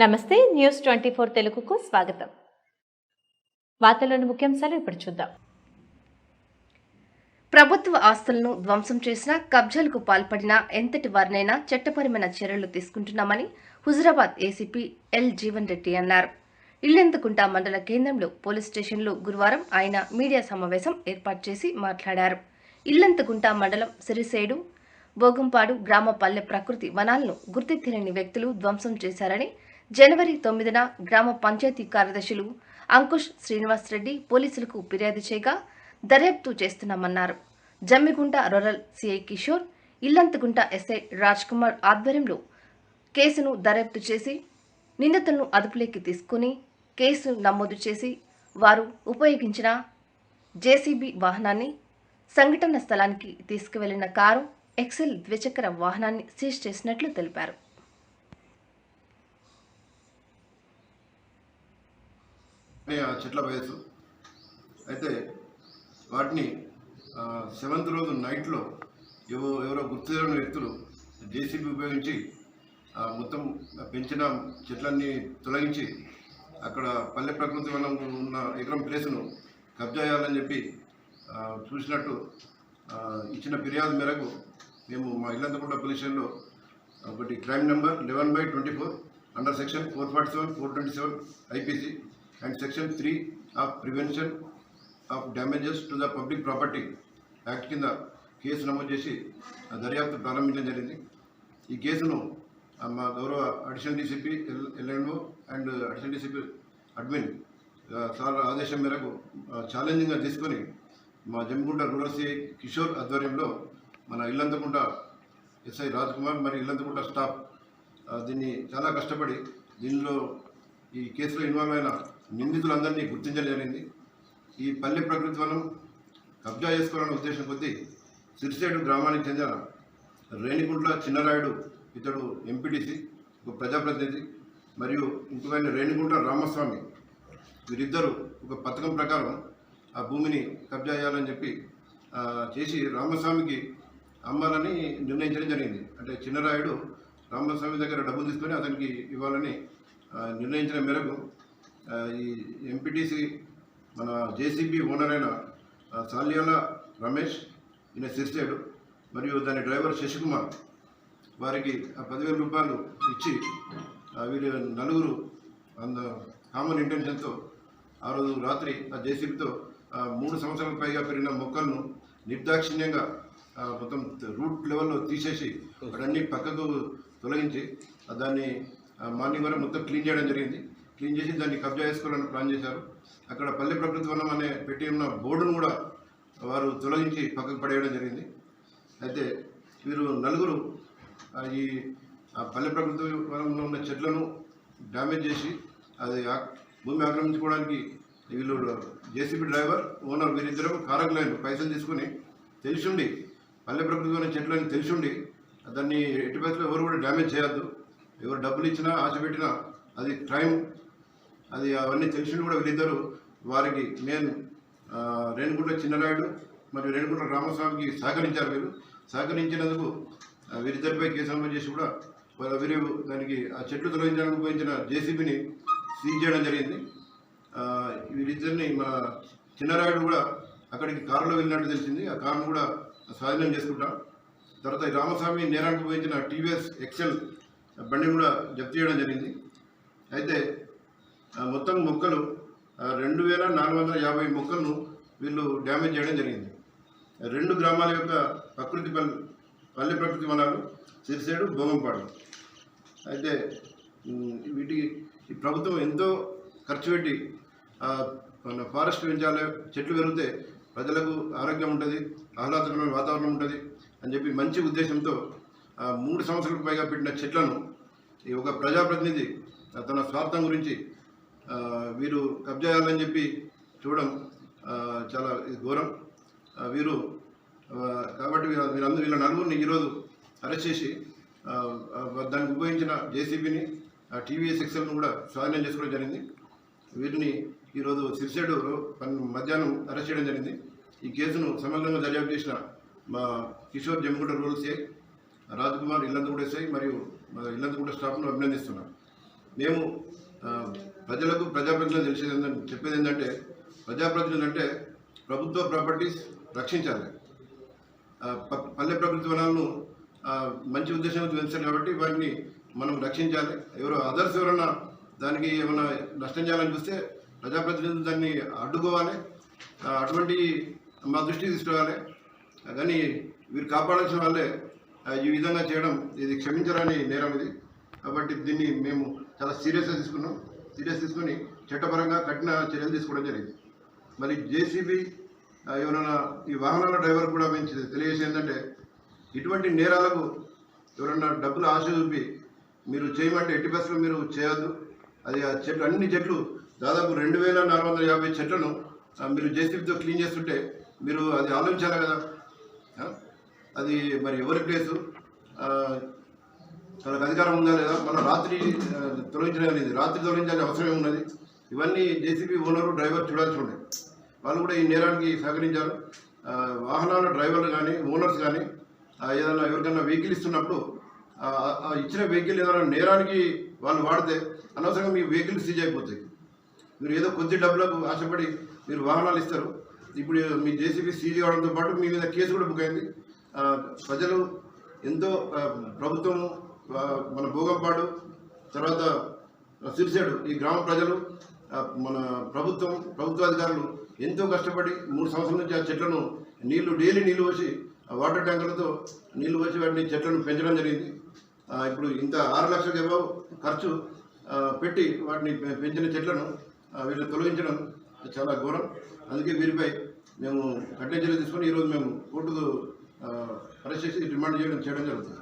నమస్తే న్యూస్ 24 తెలుగుకు స్వాగతం. వార్తల్లోని ముఖ్యాంశాలు ఇప్పుడు చూద్దాం. ప్రభుత్వ ఆస్తులను ధ్వంసం చేసిన కబ్జాలకు పాల్పడిన ఎంతటి వారినైనా చట్టపరమైన చర్యలు తీసుకుంటున్నామని హుజురాబాద్ ఏసీపీ ఎల్ జీవన్ రెడ్డి అన్నారు. ఇల్లెందుకుంట మండల కేంద్రంలో పోలీస్ స్టేషన్లో గురువారం ఆయన మీడియా సమావేశం ఏర్పాటు చేసి మాట్లాడారు. ఇల్లెందుకుంట మండలం సిరిసేడు బోగంపాడు గ్రామ పల్లె ప్రకృతి వనాలను గుర్తు తెలియని వ్యక్తులు ధ్వంసం చేశారని, జనవరి 9న గ్రామ పంచాయతీ కార్యదర్శులు అంకుష్ శ్రీనివాస్ రెడ్డి పోలీసులకు ఫిర్యాదు చేయగా దర్యాప్తు చేస్తున్నామన్నారు. Jammikunta rural CI Kishore, Illanthakunta SI Raj Kumar ఆధ్వర్యంలో కేసును దర్యాప్తు చేసి నిందితులను అదుపులోకి తీసుకుని కేసు నమోదు చేసి వారు ఉపయోగించిన జేసీబీ వాహనాన్ని, సంఘటన స్థలానికి తీసుకువెళ్లిన కారు, ఎక్సెల్ ద్విచక్ర వాహనాన్ని సీజ్ చేసినట్లు తెలిపారు. చెట్ల వయసు అయితే వాటిని 7th రోజు నైట్లో ఎవరో గుర్తు తెలియని వ్యక్తులు జేసీబీ ఉపయోగించి మొత్తం పెంచిన చెట్లన్నీ తొలగించి అక్కడ పల్లె ప్రకృతి వనం ఉన్న ఎకరం ప్లేస్ను కబ్జా చేయాలని చెప్పి చూసినట్టు ఇచ్చిన ఫిర్యాదు మేరకు మేము మా ఇల్లంతకుంట పోలీస్ స్టేషన్లో ఒకటి crime number 11/24 under section 447, 427 IPC and section 3 of prevention of damages to the public property act కింద కేసు నమోదు చేసి దర్యాప్తు ప్రారంభించడం జరిగింది. ఈ కేసును మా గౌరవ additional DCP LNO and additional DCP admin sir ఆదేశం మేరకు ఛాలెంజింగ్గా తీసుకొని మా జమ్మిగుంట రూరల్ సిఐ కిషోర్ ఆధ్వర్యంలో మన ఇల్లంతకుంట ఎస్ఐ రాజ్ కుమార్ మరియు ఇల్లంతకుంట స్టాఫ్ దీన్ని చాలా కష్టపడి దీనిలో ఈ కేసులో ఇన్వాల్వ్ అయిన నిందితులందరినీ గుర్తించడం జరిగింది. ఈ పల్లె ప్రకృతి వనం కబ్జా చేసుకోవాలనే ఉద్దేశం కొద్దీ సిరిసేడు గ్రామానికి చెందిన రేణిగుంట్ల చిన్నరాయుడు, ఇతడు ఎంపీటీసీ, ఒక ప్రజాప్రతినిధి, మరియు ఇంకొక రేణిగుంట్ల రామస్వామి, వీరిద్దరూ ఒక పథకం ప్రకారం ఆ భూమిని కబ్జా చేయాలని చెప్పి చేసి రామస్వామికి అమ్మాలని నిర్ణయించడం జరిగింది. అంటే చిన్నరాయుడు రామస్వామి దగ్గర డబ్బులు తీసుకొని అతనికి ఇవ్వాలని నిర్ణయించిన మేరకు ఈ ఎంపీటీసీ మన జేసీబీ ఓనర్ అయిన సాల్యాల రమేష్, ఈయన సిరిసేడు, మరియు దాని డ్రైవర్ శశికుమార్ వారికి 10,000 రూపాయలు ఇచ్చి వీరు నలుగురు కామన్ ఇంటెన్షన్తో ఆ రోజు రాత్రి ఆ జేసీబీతో 3 సంవత్సరాలకు పైగా పెరిగిన మొక్కలను నిర్దాక్షిణ్యంగా మొత్తం రూట్ లెవెల్లో తీసేసి అన్నీ పక్కకు తొలగించి దాన్ని మార్నింగ్ వరకు మొత్తం క్లీన్ చేయడం జరిగింది. క్లీన్ చేసి దాన్ని కబ్జా చేసుకోవాలని ప్లాన్ చేశారు. అక్కడ పల్లె ప్రకృతి వనం అనే పెట్టి ఉన్న బోర్డును కూడా వారు తొలగించి పక్కకు పడేయడం జరిగింది. అయితే వీరు నలుగురు ఈ పల్లె ప్రకృతి వనంలో ఉన్న చెట్లను డ్యామేజ్ చేసి అది భూమి ఆక్రమించుకోవడానికి వీళ్ళు జేసీబీ డ్రైవర్, ఓనర్ వీరిద్దరూ కారకులైన పైసలు తీసుకుని తెలిసిండి పల్లె ప్రకృతి వనం చెట్లని తెలిసిండి దాన్ని ఎట్టి పరిస్థితుల్లో ఎవరు కూడా డ్యామేజ్ చేయొద్దు, ఎవరు డబ్బులు ఇచ్చినా ఆశ పెట్టినా అది క్రైమ్, అది అవన్నీ తెలిసి కూడా వీళ్ళిద్దరూ వారికి నేను రేణిగుంట చిన్నరాయుడు మరియు రేణిగుంట రామస్వామికి సహకరించారు. వీరు సహకరించినందుకు వీరిద్దరిపై కేసు నమోదు చేసి కూడా వీరు దానికి ఆ చెట్లు తొలగించడానికి ఉపయోగించిన జేసీబీని సీజ్ చేయడం జరిగింది. వీరిద్దరిని మన చిన్నరాయుడు కూడా అక్కడికి కారులో వెళ్ళినట్టు తెలిసింది. ఆ కారును కూడా స్వాధీనం చేసుకుంటాం. తర్వాత రామస్వామి నేరానికి ఉపయోగించిన టీవీఎస్ ఎక్సెల్ బండిని కూడా జప్తు చేయడం జరిగింది. అయితే మొత్తం మొక్కలు 2,450 మొక్కలను వీళ్ళు డ్యామేజ్ చేయడం జరిగింది. 2 గ్రామాల యొక్క పల్లె ప్రకృతి వనాలు సిరిసేడు, బోగంపాడు. అయితే వీటికి ఈ ప్రభుత్వం ఎంతో ఖర్చు పెట్టి మన ఫారెస్ట్ పెంచాలి, చెట్లు పెరిగితే ప్రజలకు ఆరోగ్యం ఉంటుంది, ఆహ్లాదకరమైన వాతావరణం ఉంటుంది అని చెప్పి మంచి ఉద్దేశంతో 3 సంవత్సరాలకు పైగా పెట్టిన చెట్లను ఒక ప్రజాప్రతినిధి తన స్వార్థం గురించి వీరు కబ్జా చేయాలని చెప్పి చూడడం చాలా ఘోరం. వీరు కాబట్టి వీళ్ళ నలుగురిని ఈరోజు అరెస్ట్ చేసి దానికి ఉపయోగించిన జేసీబీని, టీవీఎస్ ఎక్సెల్ను కూడా స్వాధీనం చేసుకోవడం జరిగింది. వీటిని ఈరోజు సిరిసేడు మధ్యాహ్నం అరెస్ట్ చేయడం జరిగింది. ఈ కేసును సమగ్రంగా దర్యాప్తు చేసిన మా Kishore Jammikunta rural CI, Raj Kumar Illanthakunta SI మరియు ఇల్లంతకుంట స్టాఫ్ను అభినందిస్తున్నాను. మేము ప్రజలకు ప్రజాప్రతినిధులు చెప్పేది ఏంటంటే ప్రజాప్రతినిధులు అంటే ప్రభుత్వ ప్రాపర్టీస్ రక్షించాలి. పల్లె ప్రకృతి వనాలను మంచి ఉద్దేశంతో పెంచాలి కాబట్టి వాటిని మనం రక్షించాలి. అదర్స్ ఎవరైనా దానికి ఏమైనా నష్టం చేయాలని చూస్తే ప్రజాప్రతినిధులు దాన్ని అడ్డుకోవాలి. అటువంటి మా దృష్టికి తీసుకురావాలి. కానీ వీరు కాపాడాల్సిన వాళ్ళే ఈ విధంగా చేయడం ఇది క్షమించరాని నేరం ఇది. కాబట్టి దీన్ని మేము చాలా సీరియస్గా తీసుకుని చట్టపరంగా కఠిన చర్యలు తీసుకోవడం జరిగింది. మరి జేసీబీ ఎవరైనా ఈ వాహనాల డ్రైవర్ కూడా మేము తెలియజేసి ఏంటంటే ఇటువంటి నేరాలకు ఎవరైనా డబ్బులు ఆశ చూపి మీరు చేయమంటే ఎట్టి బస్సులు మీరు చేయొద్దు. అది ఆ చెట్లు అన్ని చెట్లు దాదాపు 2450 చెట్లను మీరు జేసీబీతో క్లీన్ చేస్తుంటే మీరు అది ఆలోచించాలి కదా. అది మరి ఎవరి ప్లేసు, వాళ్ళకి అధికారం ఉందా లేదా, మన రాత్రి తొలగించాల్సిన అవసరం ఉన్నది. ఇవన్నీ జేసీబీ ఓనరు డ్రైవర్ చూడాల్సి ఉండే. వాళ్ళు కూడా ఈ నేరానికి సహకరించారు. వాహనాల డ్రైవర్లు కానీ ఓనర్స్ కానీ ఏదైనా ఎవరికైనా వెహికల్ ఇస్తున్నప్పుడు ఇచ్చిన వెహికల్ ఏదైనా నేరానికి వాళ్ళు వాడితే అనవసరంగా మీ వెహికల్ సీజ్ అయిపోతాయి. మీరు ఏదో కొద్ది డబ్బులకు ఆశపడి మీరు వాహనాలు ఇస్తారు. ఇప్పుడు మీ జేసీబీ సీజ్ కావడంతో పాటు మీ మీద కేసు కూడా బుక్ అయింది. ప్రజలు ఎంతో ప్రభుత్వము, మన భోగంపాడు, తర్వాత సిరిసేడు ఈ గ్రామ ప్రజలు, మన ప్రభుత్వాధికారులు ఎంతో కష్టపడి 3 సంవత్సరాల నుంచి ఆ చెట్లను డైలీ నీళ్లు పోసి వాటర్ ట్యాంకర్లతో నీళ్లు పోసి వాటిని చెట్లను పెంచడం జరిగింది. ఇప్పుడు ఇంత 6 లక్షలకు ఎబవ్ ఖర్చు పెట్టి వాటిని పెంచిన చెట్లను వీళ్ళు తొలగించడం చాలా ఘోరం. అందుకే వీరిపై మేము కఠిన చర్యలు తీసుకొని ఈరోజు మేము కోర్టుకు అరెస్ట్ చేసి రిమాండ్ చేయడం జరుగుతుంది.